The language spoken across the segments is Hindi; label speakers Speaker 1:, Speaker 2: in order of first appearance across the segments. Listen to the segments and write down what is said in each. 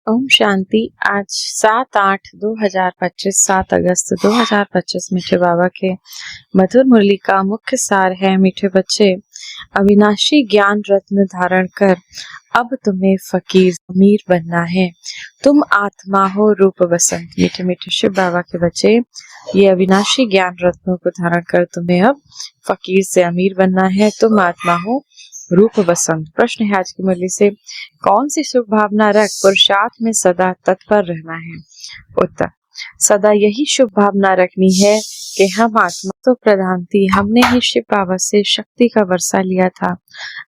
Speaker 1: ओम शांति। आज 7/8/2025 7 अगस्त 2025 मीठे बाबा के मधुर मुरली का मुख्य सार है। मीठे बच्चे, अविनाशी ज्ञान रत्न धारण कर अब तुम्हें फकीर अमीर बनना है। तुम आत्मा हो रूप बसंत। मीठे मीठे शिव बाबा के बच्चे, ये अविनाशी ज्ञान रत्नों को धारण कर तुम्हें अब फकीर से अमीर बनना है। तुम आत्मा हो रूप बसंत। प्रश्न है आज की मुरली से, कौन सी शुभ भावना रख पुरुषार्थ में सदा तत्पर रहना है? उत्तर, सदा यही शुभ भावना रखनी है कि हम आत्मा तो प्रधान थी, हमने ही शिव बाबा से शक्ति का वर्षा लिया था,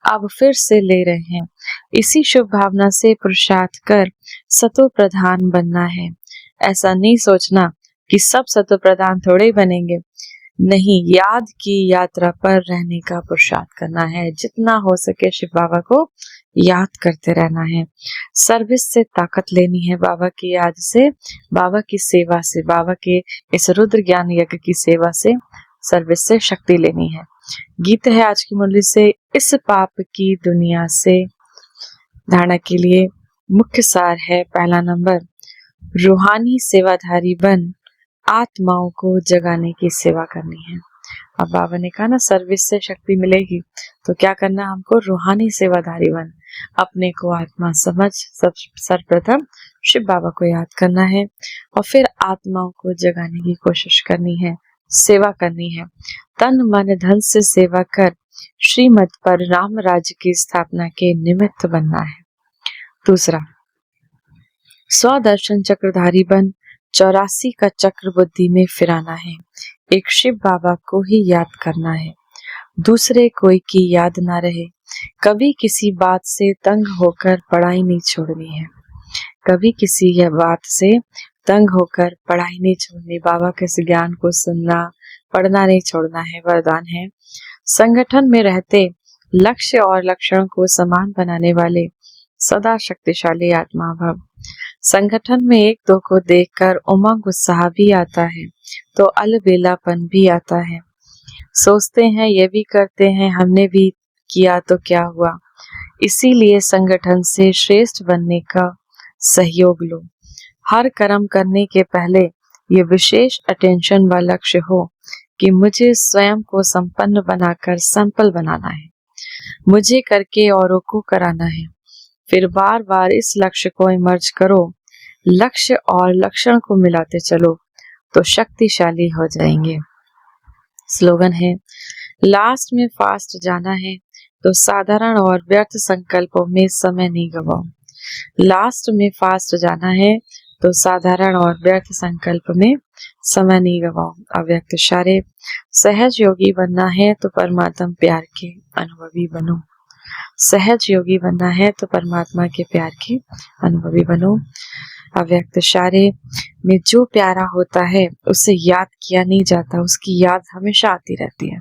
Speaker 1: अब फिर से ले रहे हैं। इसी शुभ भावना से पुरुषार्थ कर सतो प्रधान बनना है। ऐसा नहीं सोचना कि सब सतो प्रधान थोड़े ही बनेंगे, नहीं, याद की यात्रा पर रहने का पुरुषार्थ करना है। जितना हो सके शिव बाबा को याद करते रहना है। सर्विस से ताकत लेनी है, बाबा की याद से, बाबा की सेवा से, बाबा के इस रुद्र ज्ञान यज्ञ की सेवा से, सर्विस से शक्ति लेनी है। गीत है आज की मुरली से, इस पाप की दुनिया से। धारणा के लिए मुख्य सार है, पहला नंबर, रूहानी सेवाधारी बन आत्माओं को जगाने की सेवा करनी है। अब बाबा ने कहा ना, सर्विस से शक्ति मिलेगी, तो क्या करना, हमको रूहानी सेवाधारी बन, अपने को आत्मा समझ सर्वप्रथम शिव बाबा को याद करना है और फिर आत्माओं को जगाने की कोशिश करनी है, सेवा करनी है। तन मन धन से सेवा कर श्रीमत पर राम राज्य की स्थापना के निमित्त बनना है। दूसरा, स्वदर्शन चक्रधारी बन 84 का चक्र बुद्धि में फिराना है। एक शिव बाबा को ही याद करना है, दूसरे कोई की याद ना रहे। कभी किसी बात से तंग होकर पढ़ाई नहीं छोड़नी है, कभी किसी यह बात से तंग होकर पढ़ाई नहीं छोड़नी। बाबा के इस ज्ञान को सुनना, पढ़ना नहीं छोड़ना है, वरदान है। संगठन में रहते लक्ष्य और लक्षण को समान बनाने वाले सदा शक्तिशाली आत्मा भव। संगठन में एक दो को देखकर उमंग उत्साह भी आता है, तो अलबेलापन भी आता है। सोचते हैं ये भी करते हैं, हमने भी किया तो क्या हुआ। इसीलिए संगठन से श्रेष्ठ बनने का सहयोग लो। हर कर्म करने के पहले ये विशेष अटेंशन व लक्ष्य हो कि मुझे स्वयं को संपन्न बनाकर सैंपल बनाना है, मुझे करके औरों को कराना है। फिर बार बार इस लक्ष्य को इमर्ज करो, लक्ष्य और लक्षण को मिलाते चलो तो शक्तिशाली हो जाएंगे। स्लोगन है, लास्ट में फास्ट जाना है तो साधारण और व्यर्थ संकल्पों में समय नहीं गवाओ। लास्ट में फास्ट जाना है तो साधारण और व्यर्थ संकल्प में समय नहीं गवाओ। अव्यक्त इशारे, सहज योगी बनना है तो परमात्मा प्यार के अनुभवी बनो। सहज योगी बनना है तो परमात्मा के प्यार के अनुभवी बनो। अव्यक्त इशारे में जो प्यारा होता है उसे याद किया नहीं जाता, उसकी याद हमेशा आती रहती है।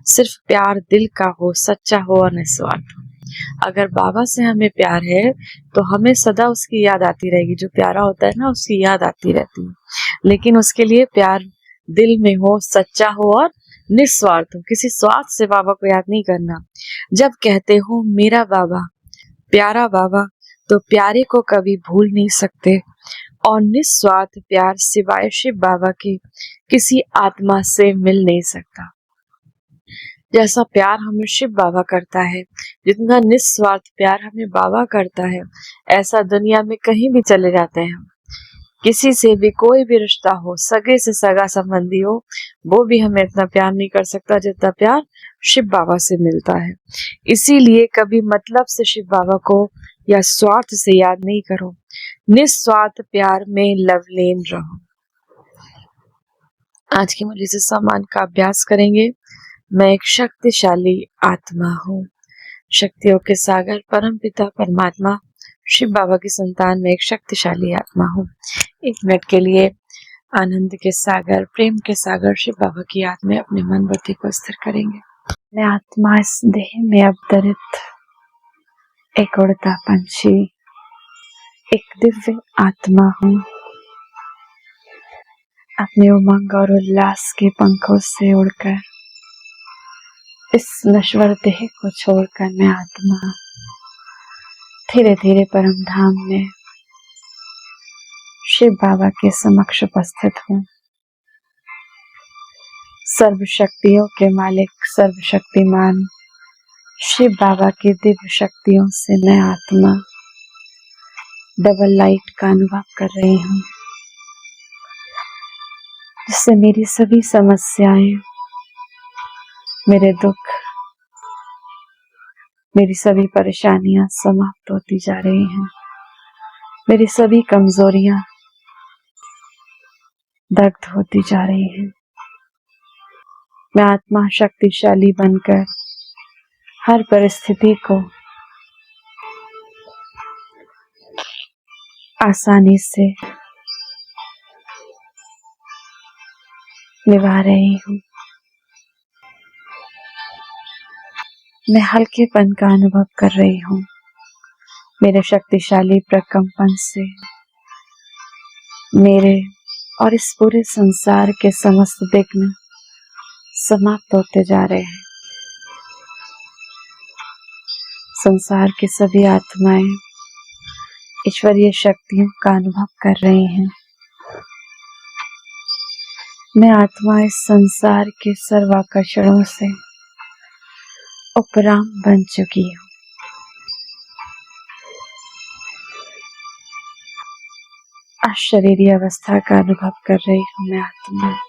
Speaker 1: सिर्फ प्यार दिल का हो, सच्चा हो और निस्वार्थ हो। अगर बाबा से हमें प्यार है तो हमें सदा उसकी याद आती रहेगी। जो प्यारा होता है ना, उसकी याद आती रहती है, लेकिन उसके लिए प्यार दिल में हो, सच्चा हो और निस्वार्थ हो। किसी स्वार्थ से बाबा को याद नहीं करना। जब कहते हो मेरा बाबा, प्यारा बाबा, तो प्यारे को कभी भूल नहीं सकते। और निस्वार्थ प्यार सिवाय शिव बाबा के किसी आत्मा से मिल नहीं सकता। जैसा प्यार हमें शिव बाबा करता है, जितना निस्वार्थ प्यार हमें बाबा करता है, ऐसा दुनिया में कहीं भी चले जाते हैं, किसी से भी कोई भी रिश्ता हो, सगे से सगा संबंधी हो, वो भी हमें इतना प्यार नहीं कर सकता जितना प्यार शिव बाबा से मिलता है। इसीलिए कभी मतलब से शिव बाबा को या स्वार्थ से याद नहीं करो, निस्वार्थ प्यार में लवलीन रहो। आज की मुरली से सम्मान का अभ्यास करेंगे। मैं एक शक्तिशाली आत्मा हूँ, शक्तियों के सागर परमपिता परमात्मा शिव बाबा की संतान में एक शक्तिशाली आत्मा हूँ। 1 मिनट के लिए आनंद के सागर, प्रेम के सागर शिव बाबा की याद में अपने मन बुद्धि को स्थिर करेंगे। मैं आत्मा इस देह में अवतरित एक उड़ता पंछी, एक दिव्य आत्मा हूँ। अपने उमंग और उल्लास के पंखों से उड़कर इस नश्वर देह को छोड़कर मैं आत्मा धीरे धीरे परम धाम में शिव बाबा के समक्ष उपस्थित हूँ। सर्व शक्तियों के मालिक, सर्वशक्तिमान शिव बाबा की दिव्य शक्तियों से मैं आत्मा डबल लाइट का अनुभव कर रही हूँ, जिससे मेरी सभी समस्याएं, मेरे दुख, मेरी सभी परेशानियां समाप्त होती जा रही हैं। मेरी सभी कमजोरियां दग्ध होती जा रही हैं। मैं आत्मा शक्तिशाली बनकर हर परिस्थिति को आसानी से निभा रही हूँ। मैं हल्केपन का अनुभव कर रही हूँ। मेरे शक्तिशाली प्रकंपन से मेरे और इस पूरे संसार के समस्त विघ्न समाप्त होते जा रहे हैं। संसार की सभी आत्माएं ईश्वरीय शक्तियों का अनुभव कर रही हैं। मैं आत्मा इस संसार के सर्व आकर्षणों से उपराम बन चुकी हूँ। अशरीरी अवस्था का अनुभव कर रही हूँ मैं आत्मा।